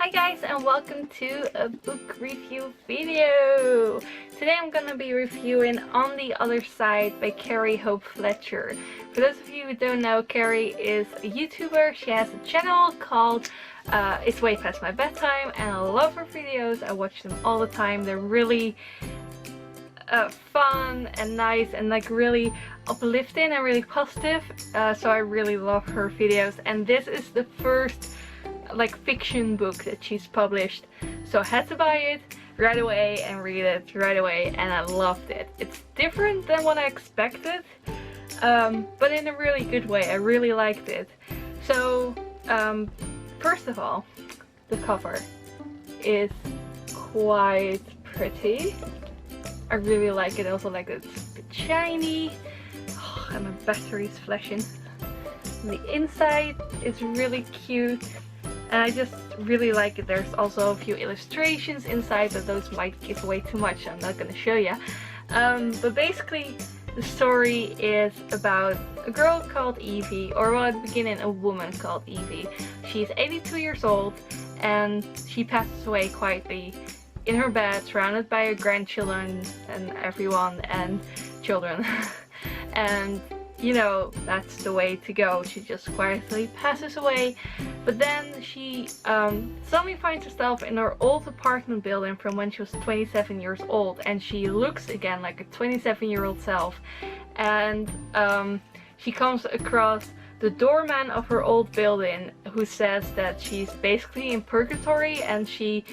Hi guys, and welcome to a book review video. Today I'm gonna be reviewing On the Other Side by Carrie Fletcher. For those of you who don't know, Carrie is a YouTuber. She has a channel called It's Way Past My Bedtime, and I love her videos. I watch them all the time. They're really fun and nice and like really uplifting and really positive, so I really love her videos, and this is the first like fiction book that she's published, so I had to buy it right away and read it right away, and I loved it. It's different than what I expected, but in a really good way. I really liked it. So first of all, the cover is quite pretty. I really like it. I also like that it's a bit shiny. Oh, and my battery's flashing. And the inside is really cute, and I just really like it. There's also a few illustrations inside, but those might give away too much, so I'm not gonna show you. But basically the story is about a girl called Evie, or well, at the beginning a woman called Evie. She's 82 years old and she passes away quietly in her bed, surrounded by her grandchildren and everyone and children. And you know, that's the way to go. She just quietly passes away. But then she suddenly finds herself in her old apartment building from when she was 27 years old, and she looks again like a 27-year-old self. And she comes across the doorman of her old building, who says that she's basically in purgatory, and she,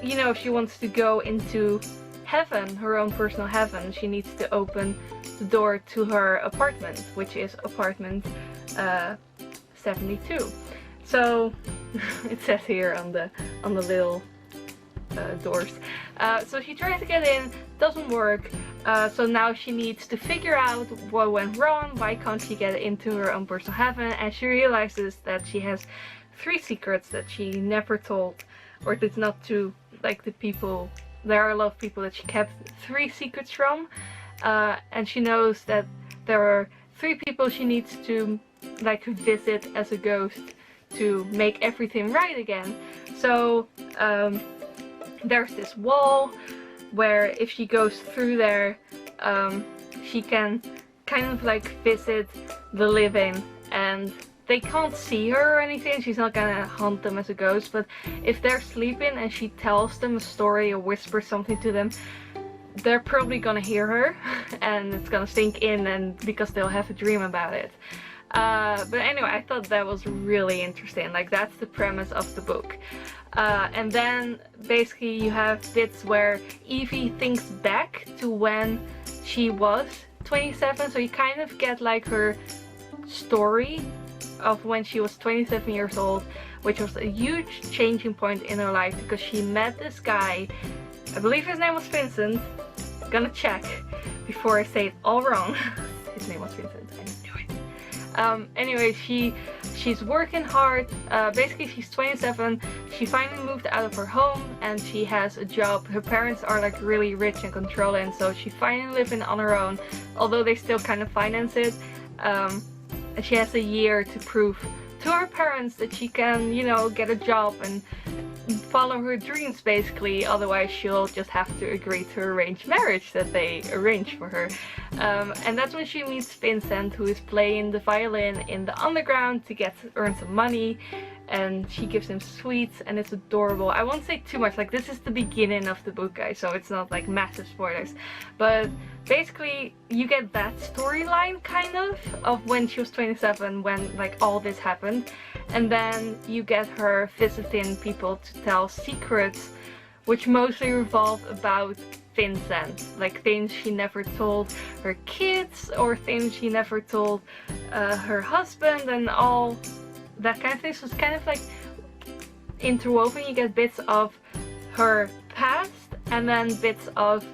you know, if she wants to go into heaven, her own personal heaven, she needs to open the door to her apartment, which is apartment 72. So it says here on the little doors. So she tries to get in, doesn't work. So now she needs to figure out what went wrong. Why can't she get into her own personal heaven? And she realizes that she has 3 secrets that she never told, or it's not to like the people. There are a lot of people that she kept 3 secrets from, and she knows that there are 3 people she needs to like visit as a ghost to make everything right again. So there's this wall where if she goes through there, she can kind of like visit the living, and they can't see her or anything. She's not gonna haunt them as a ghost, but if they're sleeping and she tells them a story or whispers something to them, they're probably gonna hear her and it's gonna sink in, and because they'll have a dream about it. But anyway, I thought that was really interesting. Like, that's the premise of the book. And then basically you have bits where Evie thinks back to when she was 27, so you kind of get like her story of when she was 27 years old, which was a huge changing point in her life, because she met this guy, I believe his name was Vincent. Gonna check before I say it all wrong. His name was Vincent, I knew it. Anyway, she's working hard. Basically she's 27, she finally moved out of her home and she has a job. Her parents are like really rich and controlling, so she finally living on her own, although they still kind of finance it. And she has a year to prove to her parents that she can, you know, get a job and follow her dreams basically, otherwise she'll just have to agree to arranged marriage that they arranged for her. And that's when she meets Vincent, who is playing the violin in the underground to earn some money, and she gives him sweets, and it's adorable. I won't say too much, like this is the beginning of the book, guys, so it's not like massive spoilers, but basically you get that storyline kind of when she was 27, when like all this happened, and then you get her visiting people to tell secrets, which mostly revolve about Vincent, like things she never told her kids or things she never told her husband, and all that kind of thing. So it's kind of like interwoven. You get bits of her past and then bits of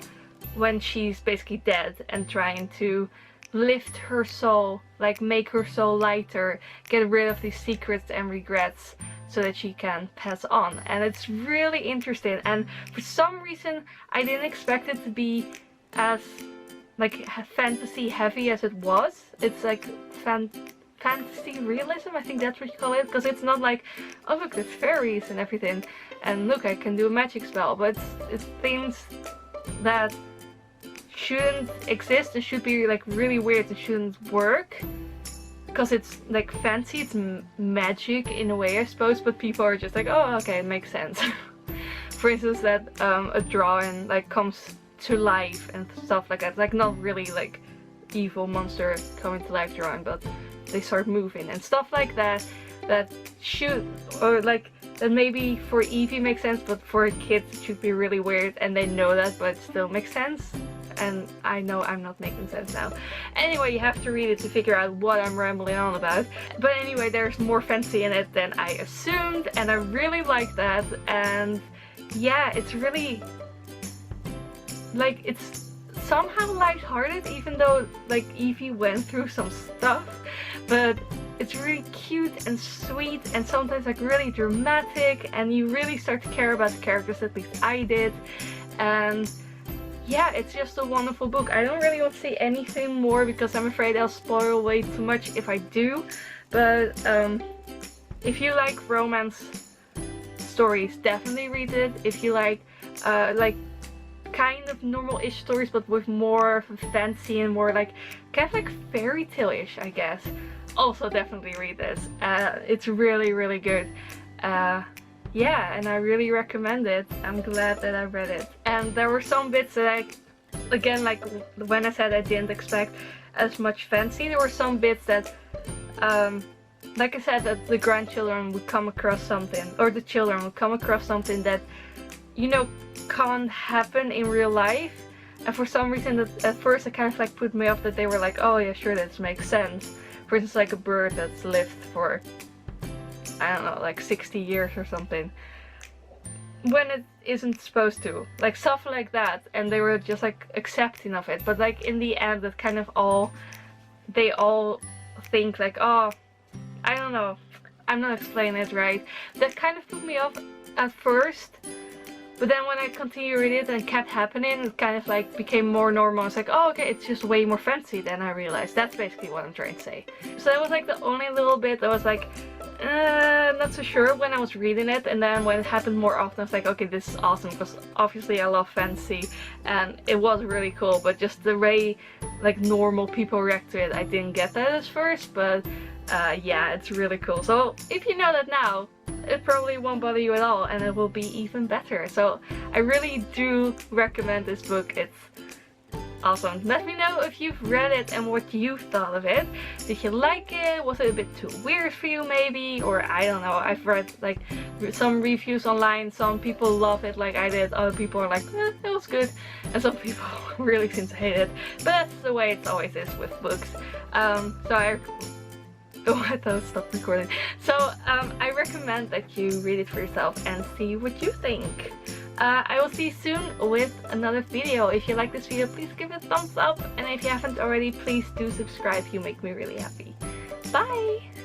when she's basically dead and trying to lift her soul, like make her soul lighter, get rid of these secrets and regrets so that she can pass on. And it's really interesting, and for some reason I didn't expect it to be as like fantasy heavy as it was. It's like fantasy realism, I think that's what you call it, because it's not like, oh look, there's fairies and everything, and look, I can do a magic spell, but it's things that shouldn't exist. It should be like really weird. It shouldn't work because it's like fancy. It's magic in a way, I suppose, but people are just like, oh, okay, it makes sense. For instance, that a drawing like comes to life and stuff like that. Like not really like evil monster coming to life drawing, but they start moving and stuff like that. That should, or like that maybe for Evie makes sense, but for kids it should be really weird, and they know that, but it still makes sense. And I know I'm not making sense now. Anyway, you have to read it to figure out what I'm rambling on about. But anyway, there's more fancy in it than I assumed, and I really like that. And yeah, it's really like, it's somehow lighthearted, even though like Evie went through some stuff, but it's really cute and sweet and sometimes like really dramatic, and you really start to care about the characters, at least I did. And yeah, it's just a wonderful book. I don't really want to say anything more because I'm afraid I'll spoil way too much if I do. But if you like romance stories, definitely read it. If you like kind of normal-ish stories but with more fancy and more like kind of like fairy tale-ish, I guess, also definitely read this. It's really, really good. Yeah, and I really recommend it. I'm glad that I read it. And there were some bits that I, again, like when I said I didn't expect as much fancy, there were some bits that, like I said, that the grandchildren would come across something, or the children would come across something that, you know, can't happen in real life. And for some reason, that at first it kind of like put me off, that they were like, oh yeah, sure, that makes sense. For instance, like a bird that's lived for, I don't know, like 60 years or something, when it isn't supposed to, like stuff like that, and they were just like accepting of it. But like in the end, that kind of all, they all think like, oh, I don't know, I'm not explaining it right. That kind of put me off at first, but then when I continued reading it and it kept happening, it kind of like became more normal. It's like, oh okay, it's just way more fancy than I realized. That's basically what I'm trying to say. So that was like the only little bit that was like, not so sure when I was reading it, and then when it happened more often I was like, okay, this is awesome, because obviously I love fantasy and it was really cool, but just the way like normal people react to it, I didn't get that at first. But yeah, it's really cool. So if you know that now, it probably won't bother you at all, and it will be even better. So I really do recommend this book. It's awesome. Let me know if you've read it and what you thought of it. Did you like it? Was it a bit too weird for you maybe? Or I don't know. I've read like some reviews online. Some people love it like I did. Other people are like, it was good. And some people really seem to hate it. But that's the way it always is with books. Oh, I thought I stopped recording. So I recommend that you read it for yourself and see what you think. I will see you soon with another video. If you like this video, please give it a thumbs up. And if you haven't already, please do subscribe. You make me really happy. Bye!